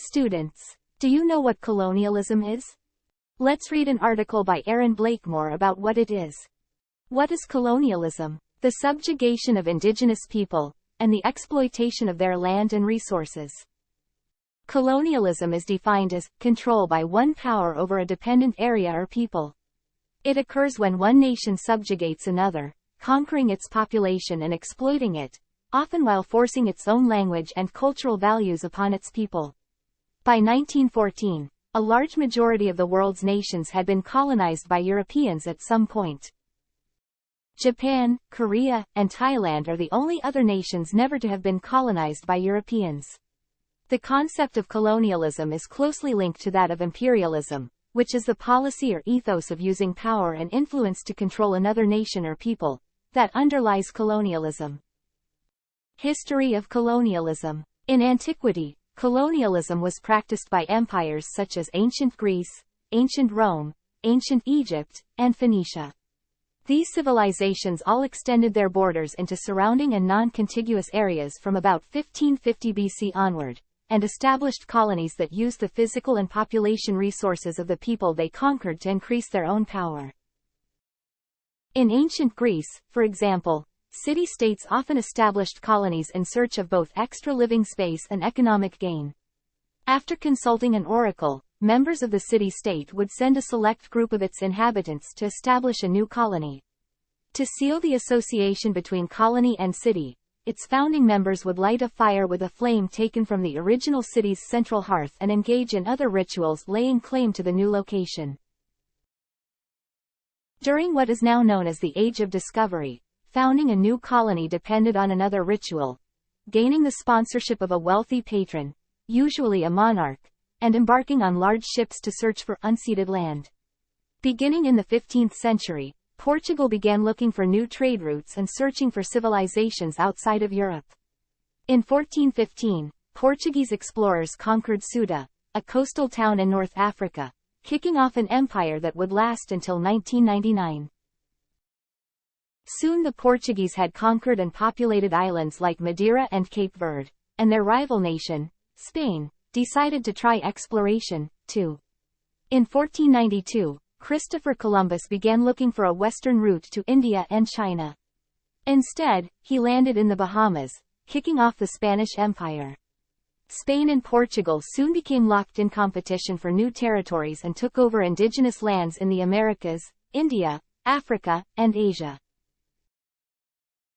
Students, do you know what colonialism is? Let's read an article by Aaron Blakemore about what it is. What is colonialism? The subjugation of indigenous people, and the exploitation of their land and resources. Colonialism is defined as control by one power over a dependent area or people. It occurs when one nation subjugates another, conquering its population and exploiting it, often while forcing its own language and cultural values upon its people. By 1914, a large majority of the world's nations had been colonized by Europeans at some point. Japan, Korea, and Thailand are the only other nations never to have been colonized by Europeans. The concept of colonialism is closely linked to that of imperialism, which is the policy or ethos of using power and influence to control another nation or people, that underlies colonialism. History of colonialism. In antiquity, colonialism was practiced by empires such as ancient Greece, ancient Rome, ancient Egypt, and Phoenicia. These civilizations all extended their borders into surrounding and non-contiguous areas from about 1550 BC onward, and established colonies that used the physical and population resources of the people they conquered to increase their own power. In ancient Greece, for example, city-states often established colonies in search of both extra living space and economic gain. After consulting an oracle, members of the city-state would send a select group of its inhabitants to establish a new colony. To seal the association between colony and city, its founding members would light a fire with a flame taken from the original city's central hearth and engage in other rituals laying claim to the new location. During what is now known as the Age of Discovery, founding a new colony depended on another ritual, gaining the sponsorship of a wealthy patron, usually a monarch, and embarking on large ships to search for unceded land. Beginning in the 15th century, Portugal began looking for new trade routes and searching for civilizations outside of Europe. In 1415, Portuguese explorers conquered Ceuta, a coastal town in North Africa, kicking off an empire that would last until 1999. Soon the Portuguese had conquered and populated islands like Madeira and Cape Verde, and their rival nation, Spain, decided to try exploration, too. In 1492, Christopher Columbus began looking for a western route to India and China. Instead, he landed in the Bahamas, kicking off the Spanish Empire. Spain and Portugal soon became locked in competition for new territories and took over indigenous lands in the Americas, India, Africa, and Asia.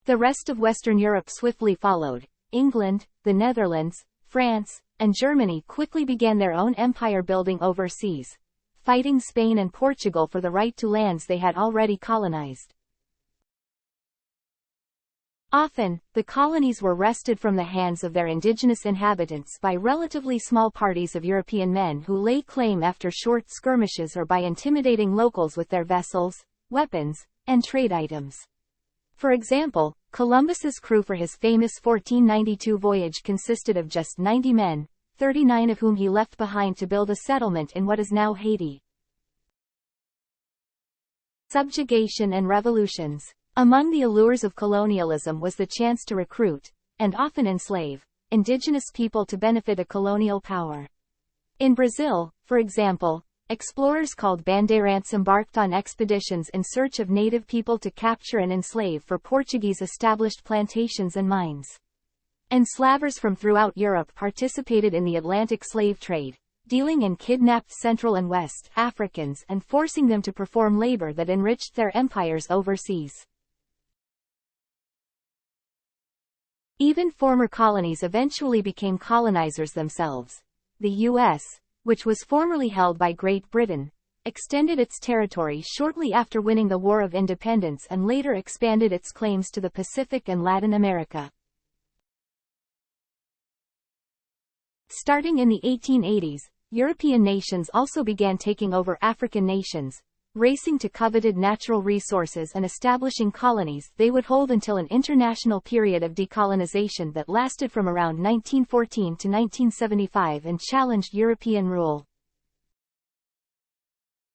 The rest of Western Europe swiftly followed. England, the Netherlands, France, and Germany quickly began their own empire building overseas, fighting Spain and Portugal for the right to lands they had already colonized. Often, the colonies were wrested from the hands of their indigenous inhabitants by relatively small parties of European men who lay claim after short skirmishes or by intimidating locals with their vessels, weapons, and trade items. For example, Columbus's crew for his famous 1492 voyage consisted of just 90 men, 39 of whom he left behind to build a settlement in what is now Haiti. Subjugation and revolutions. Among the allures of colonialism was the chance to recruit, and often enslave, indigenous people to benefit a colonial power. In Brazil, for example, explorers called bandeirantes embarked on expeditions in search of native people to capture and enslave for Portuguese-established plantations and mines. Enslavers from throughout Europe participated in the Atlantic slave trade, dealing in kidnapped Central and West Africans and forcing them to perform labor that enriched their empires overseas. Even former colonies eventually became colonizers themselves. The U.S., which was formerly held by Great Britain, extended its territory shortly after winning the War of Independence and later expanded its claims to the Pacific and Latin America. Starting in the 1880s, European nations also began taking over African nations, racing to coveted natural resources and establishing colonies they would hold until an international period of decolonization that lasted from around 1914 to 1975 and challenged European rule.